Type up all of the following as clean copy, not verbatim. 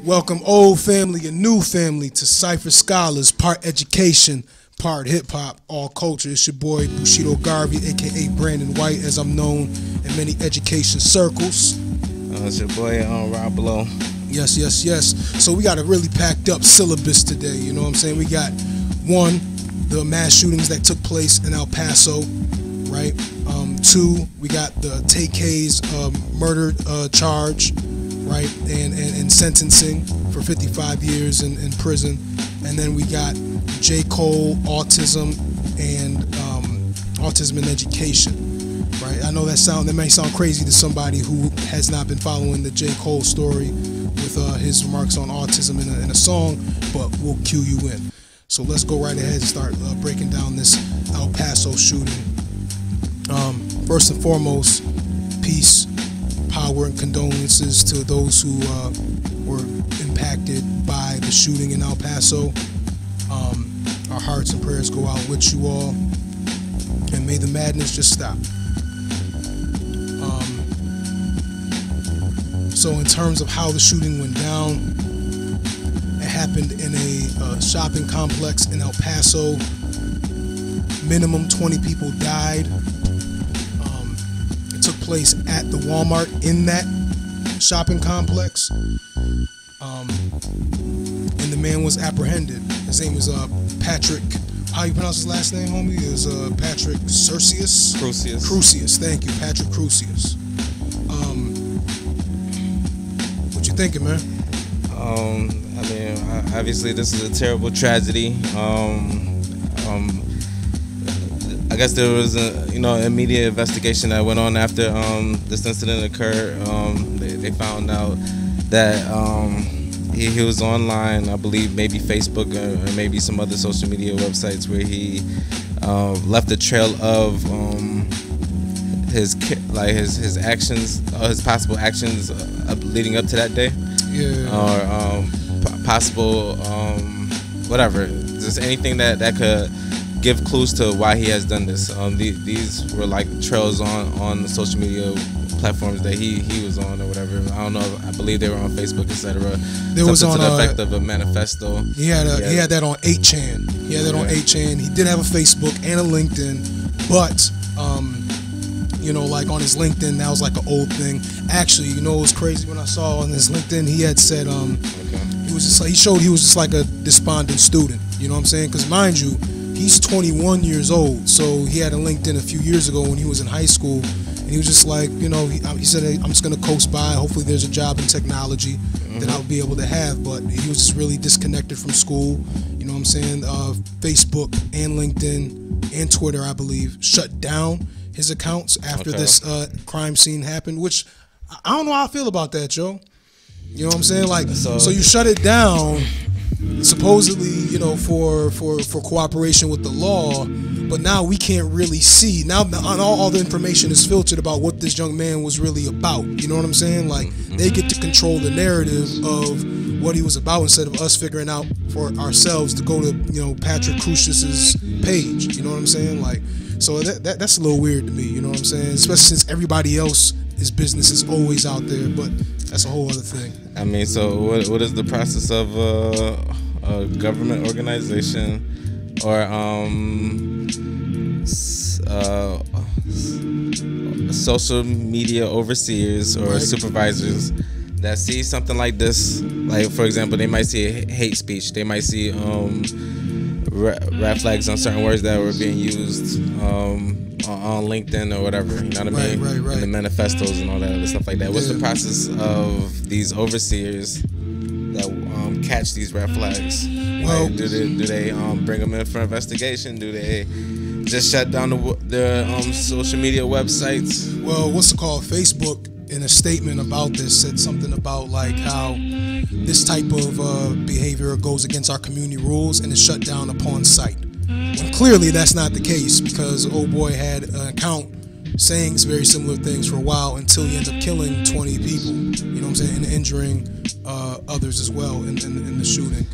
Welcome old family and new family to Cipher Scholars, part education, part hip-hop, all culture. It's your boy Bushido Garvey, a.k.a. Brandon White, as I'm known in many education circles. It's your boy Rob Blow. Yes, yes, yes. So we got a really packed up syllabus today, you know what I'm saying? We got, one, the mass shootings that took place in El Paso, right? Two, we got the TK's murder charge, right, and sentencing for 55 years in prison. And then we got J. Cole, autism and education, right? I know that may sound crazy to somebody who has not been following the J. Cole story with his remarks on autism in a song, but we'll cue you in. So let's go right ahead and start breaking down this El Paso shooting. First and foremost, peace, power, and condolences to those who were impacted by the shooting in El Paso. Our hearts and prayers go out with you all, and may the madness just stop. So in terms of how the shooting went down, it happened in a shopping complex in El Paso. Minimum 20 people died. It took place at the Walmart in that shopping complex. And the man was apprehended. His name is Patrick. How you pronounce his last name, homie? Is Patrick Crucius? Crucius, thank you, Patrick Crucius. What you thinking, man? I mean, obviously this is a terrible tragedy. I guess there was a immediate investigation that went on after this incident occurred. They found out that he was online, I believe maybe Facebook or maybe some other social media websites, where he left a trail of his actions, his possible actions leading up to that day. Yeah. Or possible whatever, just anything that could give clues to why he has done this. These were like trails on the social media platforms that he was on or whatever. I don't know. I believe they were on Facebook, etc. There was on to the effect of a manifesto. He had that on 8chan. He had that on 8chan. He did have a Facebook and a LinkedIn, but like on his LinkedIn, that was like an old thing. Actually, it was crazy when I saw on his LinkedIn, he had said he was just like, he was just like a despondent student. You know what I'm saying? Because mind you, he's 21 years old, so he had a LinkedIn a few years ago when he was in high school, and he was just like, he said, hey, I'm just going to coast by. Hopefully there's a job in technology that I'll be able to have, but he was just really disconnected from school. You know what I'm saying? Facebook and LinkedIn and Twitter, I believe, shut down his accounts after this crime scene happened, which I don't know how I feel about that, Joe. You know what I'm saying? Like, so you shut it down, supposedly, for cooperation with the law, but now we can't really see. Now all the information is filtered about what this young man was really about. You know what I'm saying? Like, they get to control the narrative of what he was about instead of us figuring out for ourselves to go to, Patrick Crucius's page. You know what I'm saying? Like, so that's a little weird to me. You know what I'm saying? Especially since everybody else's business is always out there, but that's a whole other thing. I mean, so what is the process of a government organization or social media overseers or supervisors that see something like this? Like, for example, they might see hate speech, they might see red flags on certain words that were being used on LinkedIn or whatever, you know what I mean? Right. And the manifestos and all that other stuff like that. What's the process of these overseers that catch these red flags? Well, like, do they bring them in for investigation? Do they just shut down the social media websites? Well, Facebook, in a statement about this, said something about like how this type of behavior goes against our community rules and is shut down upon sight. When clearly that's not the case, because old boy had an account saying very similar things for a while until he ends up killing 20 people. You know what I'm saying? And injuring others as well in the shooting.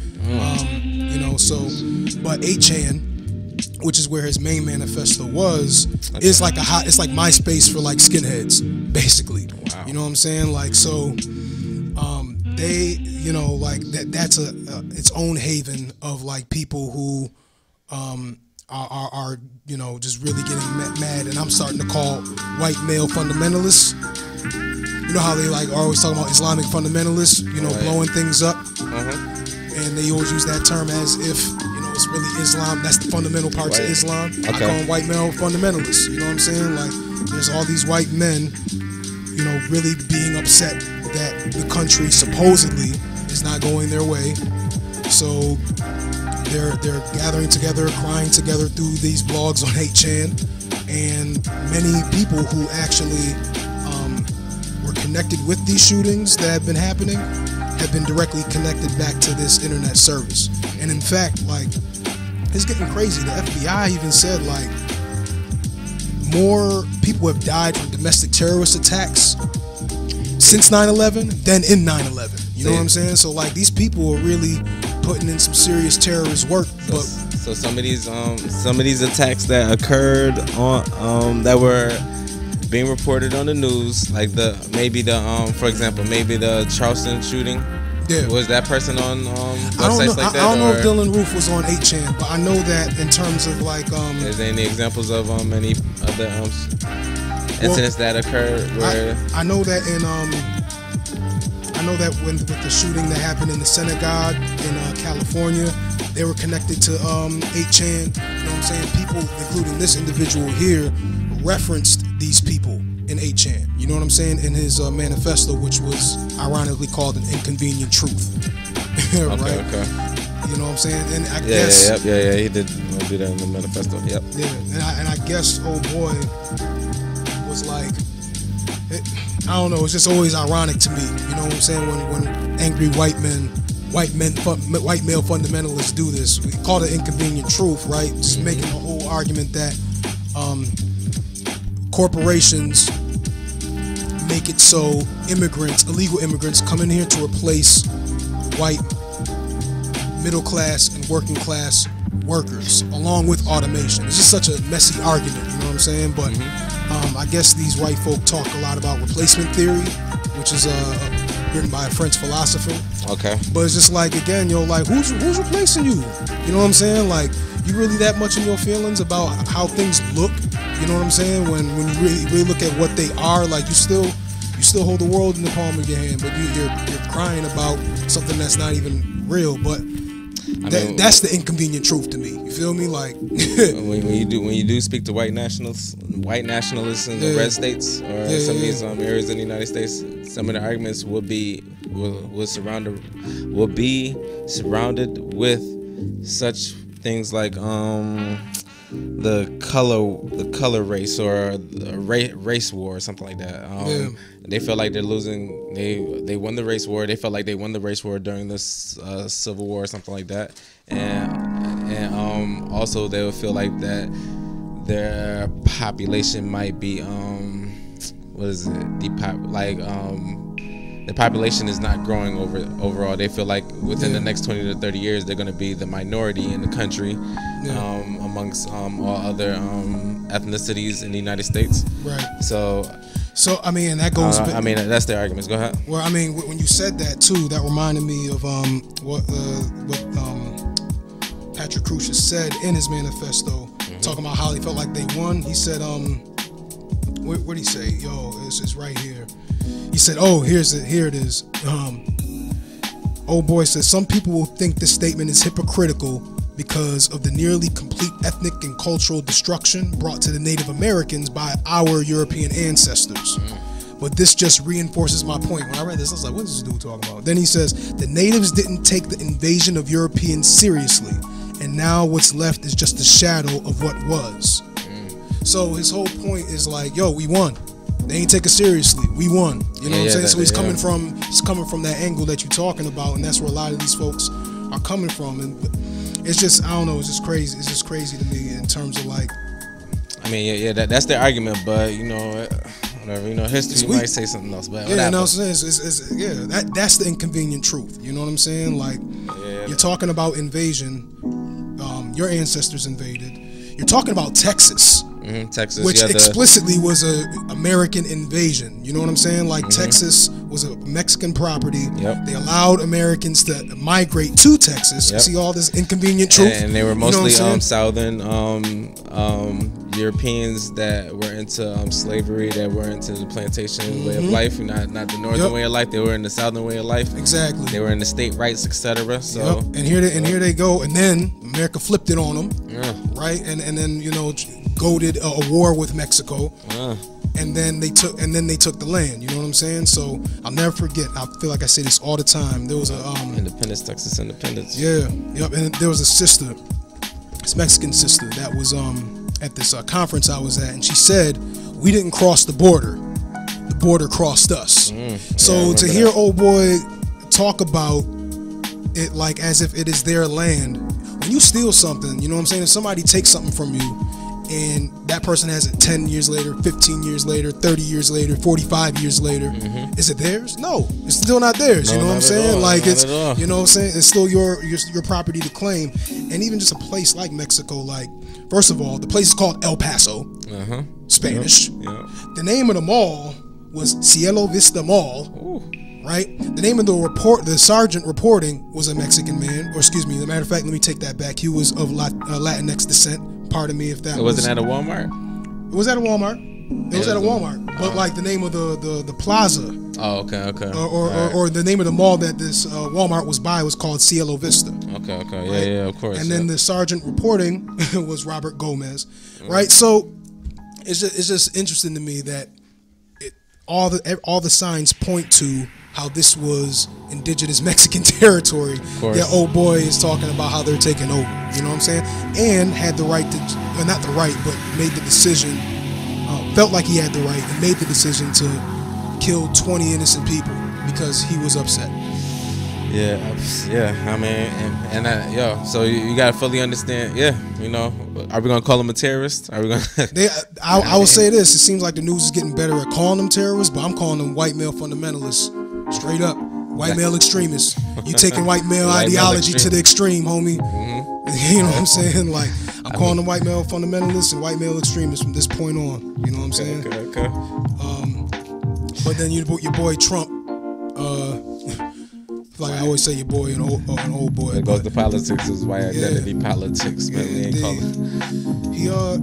But 8chan, which is where his main manifesto was, is like it's like MySpace for like skinheads, basically. Wow. You know what I'm saying? Like, so they, you know, like that's its own haven of like people who are you know, just really getting mad, and I'm starting to call white male fundamentalists. You know how they like are always talking about Islamic fundamentalists, you know, blowing things up, and they always use that term as if, you know, it's really Islam. That's the fundamental parts of Islam. I call them white male fundamentalists. You know what I'm saying? Like, there's all these white men, you know, really being upset that the country supposedly is not going their way. So they're gathering together, crying together through these blogs on 8chan, and many people who actually were connected with these shootings that have been happening have been directly connected back to this internet service. And in fact, like, it's getting crazy. The FBI even said like more people have died from domestic terrorist attacks since 9/11 than in 9/11. You know what I'm saying? So like, these people are really putting in some serious terrorist work. But so some of these attacks that occurred on that were being reported on the news, like for example, maybe the Charleston shooting. Yeah. Was that person on websites like that? I don't know if Dylan Roof was on 8chan, but I know that in terms of like is there any examples of any other incidents that occurred where I know that in with the shooting that happened in the synagogue in California, they were connected to 8chan. You know what I'm saying? People, including this individual here, referenced these people in 8chan. You know what I'm saying? In his manifesto, which was ironically called An Inconvenient Truth. Right? Okay. You know what I'm saying? And I guess he did do that in the manifesto. Yep. Yeah, and I guess old boy was like, I don't know. It's just always ironic to me. You know what I'm saying? When angry white male fundamentalists do this, we call it Inconvenient Truth, right? Just making a whole argument that corporations make it so illegal immigrants come in here to replace white middle class and working class workers, along with automation. It's just such a messy argument, you know what I'm saying? But I guess these white folk talk a lot about replacement theory, which is written by a French philosopher. Okay. But it's just like, again, yo, like, who's replacing you? You know what I'm saying? Like, you really that much in your feelings about how things look? You know what I'm saying? When you really look at what they are, like, you still hold the world in the palm of your hand, but you're crying about something that's not even real. But that's the inconvenient truth to me. You feel me? Like when you do speak to white nationalists in the red states or some of these areas in the United States, some of the arguments will be surrounded with such things like the color race or the race war or something like that. They feel like they're losing. They won the race war. They felt like they won the race war during this Civil War or something like that, and also they would feel like that their population might be the population is not growing overall. They feel like within the next 20 to 30 years they're going to be the minority in the country amongst all other ethnicities in the United States. Right. So I mean, and that goes. That's their arguments. Go ahead. Well, I mean, when you said that too, that reminded me of what Patrick Crucius said in his manifesto, talking about how he felt like they won. He said, what did he say? Yo, it's right here. He said, "Oh, here it is." Old boy says, "Some people will think this statement is hypocritical because of the nearly complete ethnic and cultural destruction brought to the Native Americans by our European ancestors. But this just reinforces my point." When I read this, I was like, what is this dude talking about? Then he says, "The natives didn't take the invasion of Europeans seriously, and now what's left is just a shadow of what was." So his whole point is like, yo, we won. They ain't take it seriously. We won. You know what I'm saying? So he's coming from that angle that you're talking about, and that's where a lot of these folks are coming from. And it's just, I don't know, it's just crazy. It's just crazy to me in terms of like, I mean, that's their argument, but you know, whatever, you know, history might say something else. But yeah, no, that's the inconvenient truth. You know what I'm saying? Like, you're talking about invasion. Your ancestors invaded. You're talking about Texas. Texas, which explicitly was a American invasion. You know what I'm saying? Like Texas was a Mexican property. They allowed Americans to migrate to Texas. See all this inconvenient truth, and they were mostly Southern Europeans that were into slavery, that were into the plantation way of life, not the northern way of life. They were in the southern way of life. Exactly. They were in the state rights, etc. So and here they go, and then America flipped it on them, right? And then goaded a war with Mexico, and then they took the land. You know what I'm saying? So I'll never forget. I feel like I say this all the time. There was a Independence, Texas Independence. And there was a sister, this Mexican sister, that was at this conference I was at, and she said, "We didn't cross the border crossed us." So to hear old boy talk about it like as if it is their land, when you steal something, you know what I'm saying? If somebody takes something from you, and that person has it 10 years later, 15 years later, 30 years later, 45 years later, is it theirs? No, it's still not theirs. You know what I'm saying? Like it's, you know what I'm saying? It's still your property to claim. And even just a place like Mexico, like, first of all, the place is called El Paso, Spanish. The name of the mall was Cielo Vista Mall. Right? The name of the sergeant reporting was a Mexican man, or excuse me, as a matter of fact, let me take that back. He was of Latinx descent. Pardon me if that wasn't at a Walmart. It was at a Walmart. It was at a Walmart. But like the name of the plaza. Oh, okay. Or the name of the mall that this Walmart was by was called Cielo Vista. Okay. Right? Yeah, of course. And then the sergeant reporting was Robert Gomez. Right? So it's just interesting to me that all the signs point to how this was indigenous Mexican territory. That old boy is talking about how they're taking over. You know what I'm saying? And had the right to, well, not the right, but made the decision, felt like he had the right and made the decision to kill 20 innocent people because he was upset. I mean, so you gotta fully understand. Are we gonna call him a terrorist? Are we gonna? I will say this: it seems like the news is getting better at calling them terrorists, but I'm calling them white male fundamentalists, straight up, white male extremists. You taking white male ideology to the extreme, homie. You know what I'm saying? Like I'm calling them white male fundamentalists and white male extremists from this point on. You know what I'm saying? Okay. But then your boy Trump. Like I always say, your boy, an old boy. It goes to politics, is white identity politics, man. We ain't calling.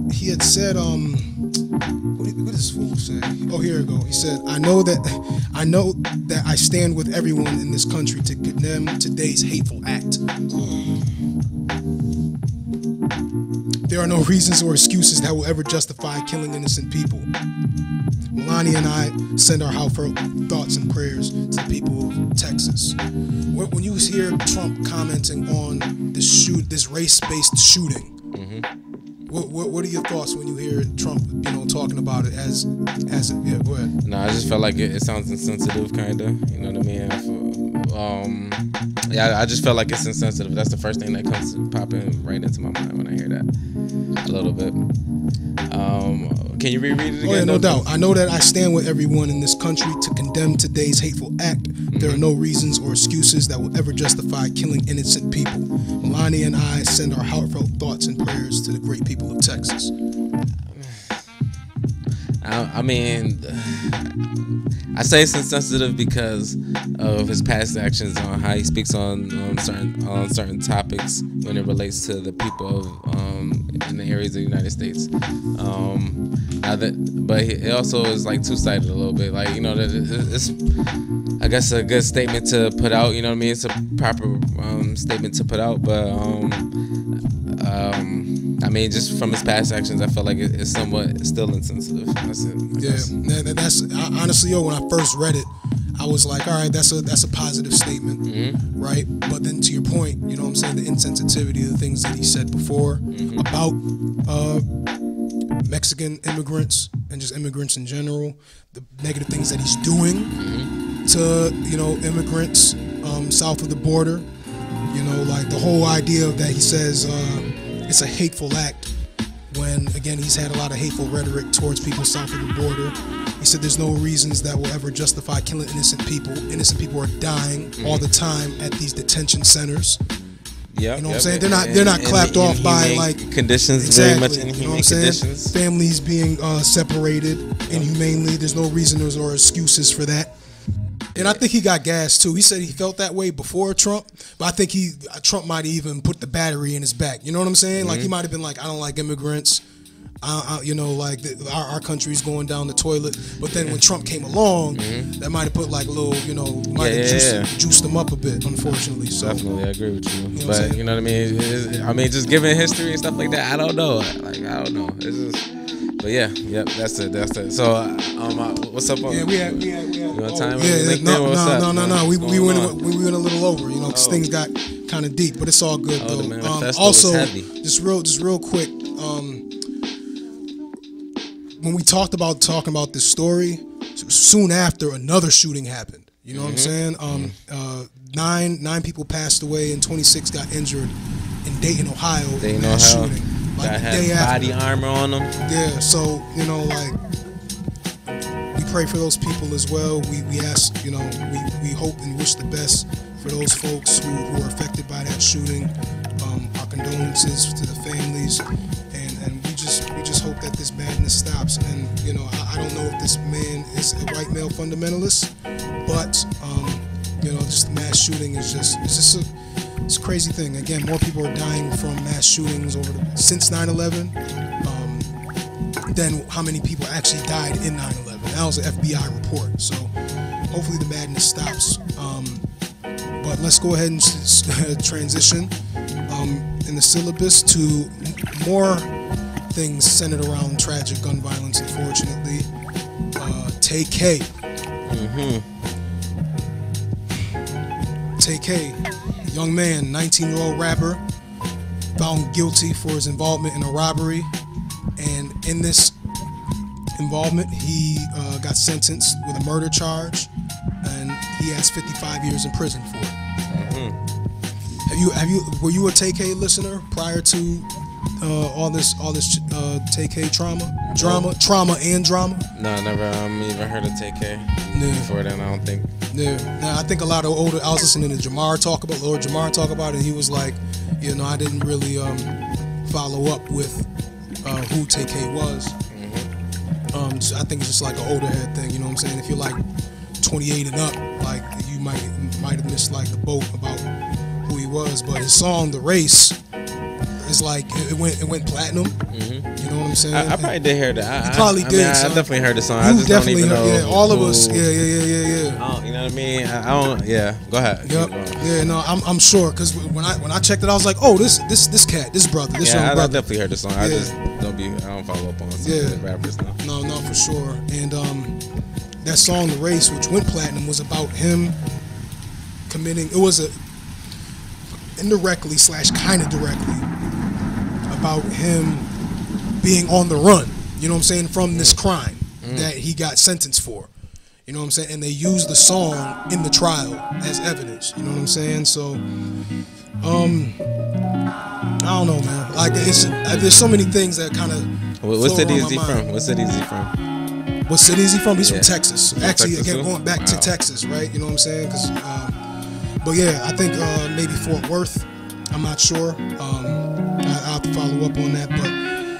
He had said, what did this fool say? Oh, here we go. He said, I know that I stand with everyone in this country to condemn today's hateful act. There are no reasons or excuses that will ever justify killing innocent people. Melania and I send our heartfelt thoughts and prayers to the people of Texas. When you hear Trump commenting on this race-based shooting, what are your thoughts when you hear Trump, talking about it as yeah, go ahead. No, I just felt like it sounds insensitive, kind of. You know what I mean? I just felt like it's insensitive. That's the first thing that comes popping right into my mind when I hear that. A little bit. Can you reread it again? Oh yeah, no doubt. I know that I stand with everyone in this country to condemn today's hateful act. There are no reasons or excuses that will ever justify killing innocent people. Melania and I send our heartfelt thoughts and prayers to the great people of Texas. I mean, I say it's insensitive because of his past actions on how he speaks on certain topics when it relates to the people in the areas of the United States. But it also is like two-sided a little bit. Like, it's, I guess, a good statement to put out. You know what I mean? It's a proper statement to put out, but I mean, just from his past actions, I felt like it's somewhat still insensitive. That's it. That's honestly, when I first read it, I was like, all right, that's a positive statement, right? But then to your point, you know what I'm saying, the insensitivity of the things that he said before about Mexican immigrants and just immigrants in general, the negative things that he's doing to, immigrants south of the border, like the whole idea of that he says it's a hateful act when, again, he's had a lot of hateful rhetoric towards people south of the border. He said there's no reasons that will ever justify killing innocent people. Innocent people are dying all the time at these detention centers. Yeah, you know what I'm saying? They're not clapped off by like conditions, exactly, very much inhumane, you know what I'm conditions. saying? Families being separated inhumanely. There's no reason or excuses for that. And I think he got gas too. He said he felt that way before Trump, but I think Trump might have even put the battery in his back. You know what I'm saying? Like he might have been like, I don't like immigrants. You know, like our country's going down the toilet. But then when Trump came along, that might have put like a little, you know, might have juiced them up a bit, unfortunately. So definitely, I agree with you. You know but you know what I mean? I mean, just given history and stuff like that, I don't know. Like I don't know. It's just. But yeah, yep, that's it. So, what's up? Yeah, we had you want time? No. We went a little over, you know, because things got kind of deep, but it's all good though. The also, was heavy. just real quick, when we talking about this story, soon after another shooting happened. You know what I'm saying? Nine people passed away and 26 got injured in Dayton, Ohio. In that shooting. Like that had body armor on them. Yeah, so you know, like we pray for those people as well. We ask, you know, we hope and wish the best for those folks who are affected by that shooting. Our condolences to the families, and we just hope that this madness stops. And you know, I don't know if this man is a white male fundamentalist, but you know, just the mass shooting is just it's a crazy thing. Again, more people are dying from mass shootings since 9/11 than how many people actually died in 9/11. That was an FBI report. So hopefully the madness stops. But let's go ahead and transition in the syllabus to more things centered around tragic gun violence, unfortunately. Tay-K. Tay-K, young man, 19-year-old rapper, found guilty for his involvement in a robbery. And in this involvement, he got sentenced with a murder charge, and he has 55 years in prison for it. Were you a Tay-K listener prior to all this Tay-K trauma and drama? No, never even heard of Tay-K before then. I don't think. Yeah, now I think a lot of older. I was listening to Lord Jamar talk about it. And he was like, you know, I didn't really follow up with who Tay-K was. I think it's just like an older head thing. You know what I'm saying? If you're like 28 and up, like you might have missed like the boat about who he was. But his song "The Race" is like it went platinum. You know what I'm saying? I probably did hear that. You probably did. I definitely heard the song. You I just definitely don't even know. Yeah, all of who, us. Yeah. You know what I mean? I don't. Yeah, go ahead. Yep. Yeah, no, I'm sure because when I checked it, I was like, oh, this cat, this brother, this young brother. I definitely heard the song. I just don't follow up on some of the rappers now. No, for sure. And that song, "The Race," which went platinum, was about him committing. It was indirectly / kind of directly about him being on the run. You know what I'm saying, from this crime that he got sentenced for. You know what I'm saying? And they used the song in the trial as evidence. You know what I'm saying? So, I don't know, man. Like, there's so many things that kind of. What city is he from? What city is he from? What city is he from? He's from Texas. Actually, Texas again, too? going back to Texas, right? You know what I'm saying? But yeah, I think maybe Fort Worth. I'm not sure. I'll have to follow up on that, but.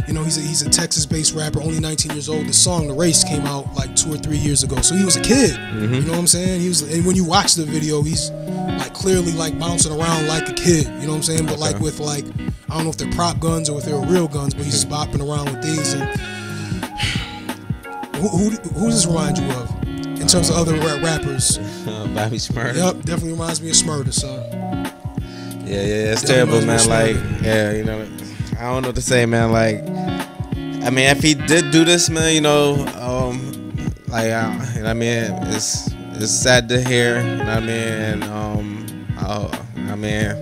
You know, he's a Texas-based rapper, only 19 years old. The song "The Race" came out like 2 or 3 years ago, so he was a kid. You know what I'm saying? And when you watch the video, he's like clearly like bouncing around like a kid. You know what I'm saying? But like with like, I don't know if they're prop guns or if they're real guns, but he's just bopping around with these. And who does this remind you of in terms of other rappers? Bobby Shmurda. Yep, definitely reminds me of Shmurda, son. Yeah, it's terrible, man. Like, yeah, you know. I don't know what to say, man. Like, I mean, if he did do this, man, you know, like, I mean, it's sad to hear. You know what I mean?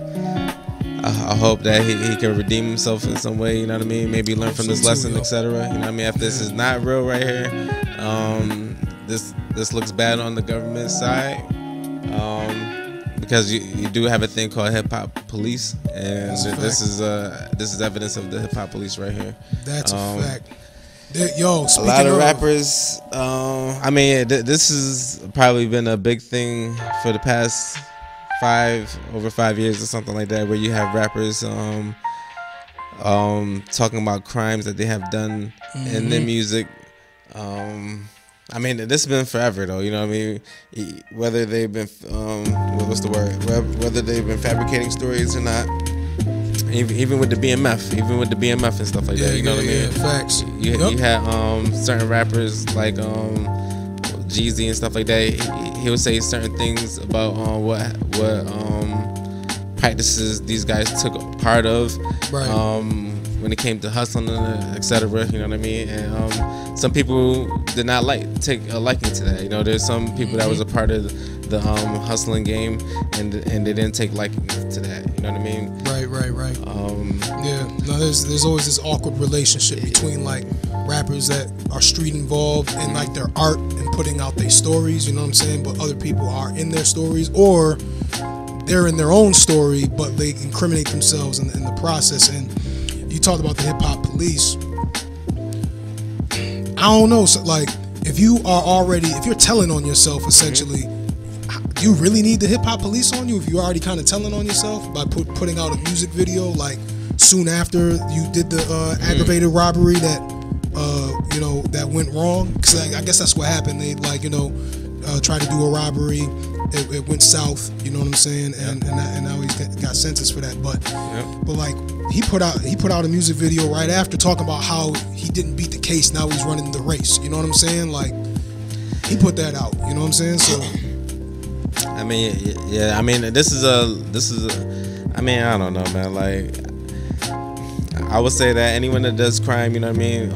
I hope that he can redeem himself in some way. You know what I mean? Maybe learn from this lesson, etc. You know what I mean? If this is not real right here, this looks bad on the government side. Because you do have a thing called hip hop police, and this is evidence of the hip hop police right here. That's a fact. Yo, a lot of rappers. I mean, this has probably been a big thing for the past over 5 years or something like that, where you have rappers talking about crimes that they have done in their music. I mean, this has been forever, though. You know what I mean? Whether they've been, what's the word? Whether they've been fabricating stories or not. Even with the BMF and stuff like that. You know what I mean? Yeah, facts. You had certain rappers like Jeezy and stuff like that. He would say certain things about what practices these guys took part of. Right. When it came to hustling, etc. You know what I mean? And some people did not take a liking to that. You know, there's some people that was a part of the hustling game, and they didn't take liking to that. You know what I mean? Right. Yeah. No, there's always this awkward relationship between like rappers that are street involved and like their art and putting out their stories. You know what I'm saying? But other people are in their stories, or they're in their own story, but they incriminate themselves in the process. And you talked about the hip hop police. I don't know. So like, if you're telling on yourself, essentially, do you really need the hip hop police on you if you're already kind of telling on yourself by putting out a music video like soon after you did the aggravated robbery that that went wrong? Because I guess that's what happened. They tried to do a robbery. It went south. You know what I'm saying? And now he's got sentenced for that. But like, he put out a music video right after talking about how he didn't beat the case. Now he's running the race. You know what I'm saying? Like, he put that out. You know what I'm saying? So, I mean, yeah. I mean, this is a. I mean, I don't know, man. Like, I would say that anyone that does crime, you know what I mean,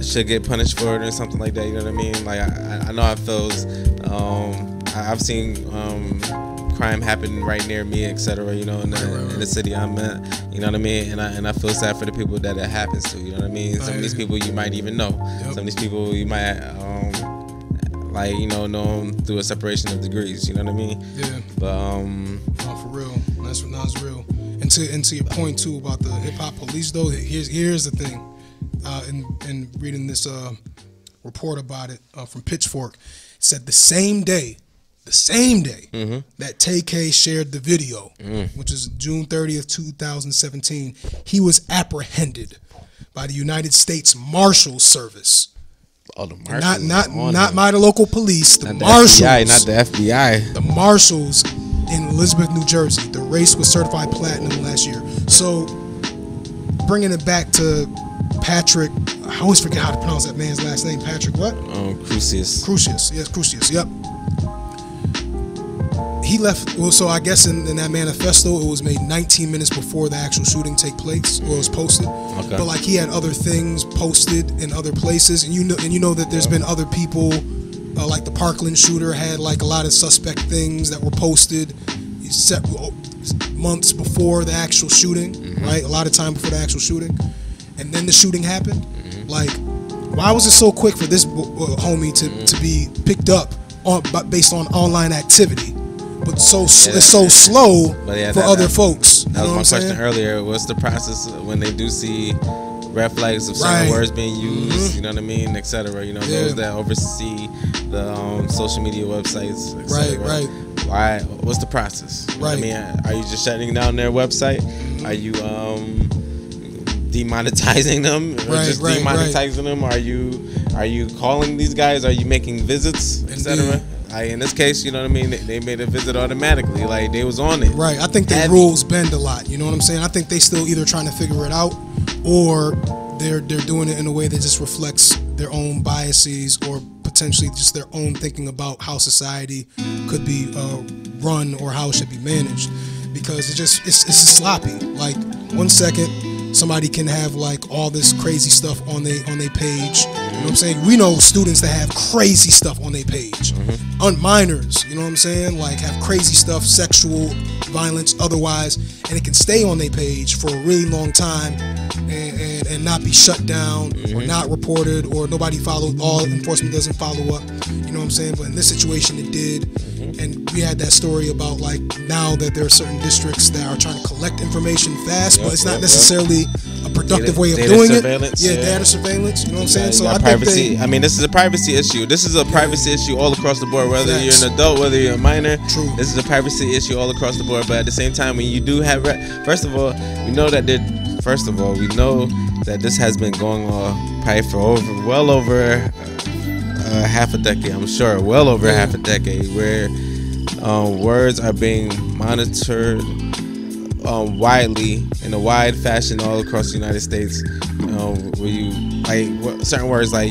should get punished for it or something like that. You know what I mean? Like, I know how it feels. I've seen crime happen right near me, etc. You know, in the city I'm at. You know what I mean? And I feel sad for the people that it happens to. You know what I mean? Some of these people you might even know. Yep. Some of these people you might know them through a separation of degrees. You know what I mean? Yeah. But no, for real. That's real. And to your point too about the hip hop police, though, here's the thing. In reading this report about it from Pitchfork, it said the same day that TK shared the video, which is June 30th, 2017, he was apprehended by the United States Marshals Service. Oh, the Marshals. Not by the local police. The Marshals. FBI, not the FBI. The Marshals in Elizabeth, New Jersey. The race was certified platinum last year. So, bringing it back to Patrick, I always forget how to pronounce that man's last name. Patrick what? Crucius. Yes, Crucius. Yep. He left. Well, so I guess in that manifesto, it was made 19 minutes before the actual shooting take place, or it was posted. Okay. But like, he had other things posted in other places, and you know that there's been other people, like the Parkland shooter had like a lot of suspect things that were posted months before the actual shooting, right? A lot of time before the actual shooting, and then the shooting happened. Like, why was it so quick for this homie to be picked up based on online activity? But it's so slow for other folks. That was my question earlier. What's the process when they do see red flags of certain words being used? You know what I mean, etc. You know, those that oversee the social media websites, etc. Right. Why? What's the process? Right. I mean, are you just shutting down their website? Are you demonetizing them, or just demonetizing them? Are you calling these guys? Are you making visits, etc.? In this case, you know what I mean, they made a visit automatically, like they was on it. Right. I think the rules bend a lot. You know what I'm saying? I think they still either trying to figure it out, or they're doing it in a way that just reflects their own biases, or potentially just their own thinking about how society could be run or how it should be managed. Because it's sloppy. Like, 1 second, somebody can have like all this crazy stuff on their page. You know what I'm saying? We know students that have crazy stuff on their page. Minors, you know what I'm saying? Like, have crazy stuff, sexual violence, otherwise, and it can stay on their page for a really long time and not be shut down or not reported, or nobody followed, all enforcement doesn't follow up. You know what I'm saying? But in this situation, it did. And we had that story about like now that there are certain districts that are trying to collect information fast, but it's not necessarily a productive way of doing it. Yeah, data surveillance. You know what I'm saying? So I privacy. I mean, this is a privacy issue. This is a privacy issue all across the board. Whether you're an adult, whether you're a minor, this is a privacy issue all across the board. But at the same time, when you do have, first of all, we know that this has been going on probably for well over half a decade. I'm sure, well over half a decade, where words are being monitored widely in a wide fashion all across the United States. Where you certain words like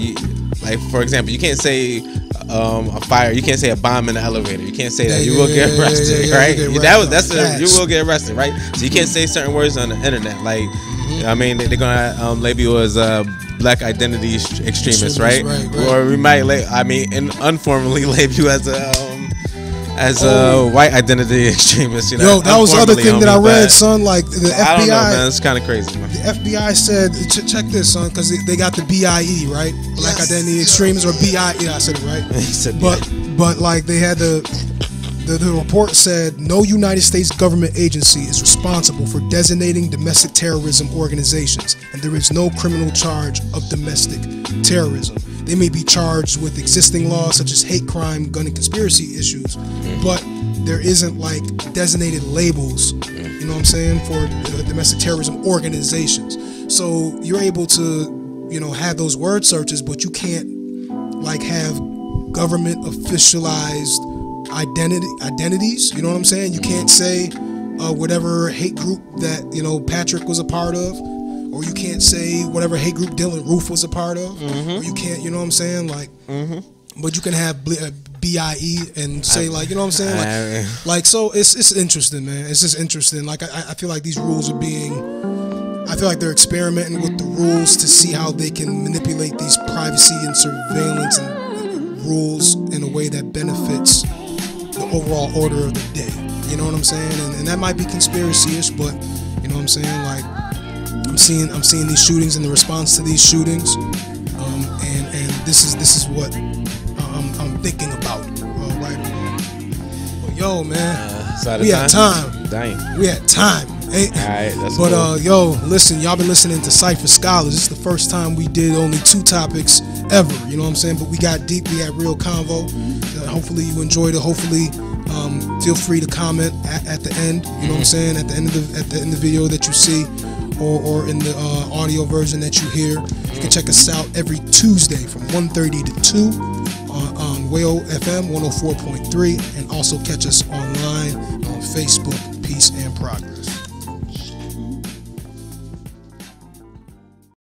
for example, you can't say a fire. You can't say a bomb in the elevator. You can't say that. You will get arrested, right? You will get arrested, right? So you can't say certain words on the internet. Like, I mean, they're gonna label you as black identity extremist, right? Or we might, informally label you as a white identity extremist. You know, yo, that was the other thing that I read, son. Like the FBI, I don't know, man. It's kind of crazy, man. The FBI said, check this, son, because they got the BIE, right? Black identity extremists, or BI. Yeah, I said it right. He said but like they had the report said no United States government agency is responsible for designating domestic terrorism organizations, and there is no criminal charge of domestic terrorism. They may be charged with existing laws such as hate crime, gun and conspiracy issues, but there isn't like designated labels, you know what I'm saying, for domestic terrorism organizations. So you're able to, you know, have those word searches, but you can't like have government officialized identities. You know what I'm saying? You can't say whatever hate group that, you know, Patrick was a part of. Or you can't say whatever hate group Dylan Roof was a part of. Or you can't, you know what I'm saying? Like, but you can have BIE and say like, you know what I'm saying? Like so it's interesting, man. It's just interesting. Like I feel like these rules are I feel like they're experimenting with the rules to see how they can manipulate these privacy and surveillance and rules in a way that benefits the overall order of the day. You know what I'm saying? And that might be conspiracy-ish, but you know what I'm saying? Like, I'm seeing these shootings and the response to these shootings, and this is what I'm thinking about. Right? But yo, man, we had time. Dang. We had time. All right, that's but cool. Yo, listen, y'all been listening to Cipher Scholars. This is the first time we did only 2 topics ever. You know what I'm saying? But we got deep. We had real convo. Hopefully you enjoyed it. Hopefully. Feel free to comment at the end. You know what I'm saying? At the end of the video that you see, or in the audio version that you hear. You can check us out every Tuesday from 1:30 to 2 on Wayo FM 104.3, and also catch us online on Facebook. Peace and progress.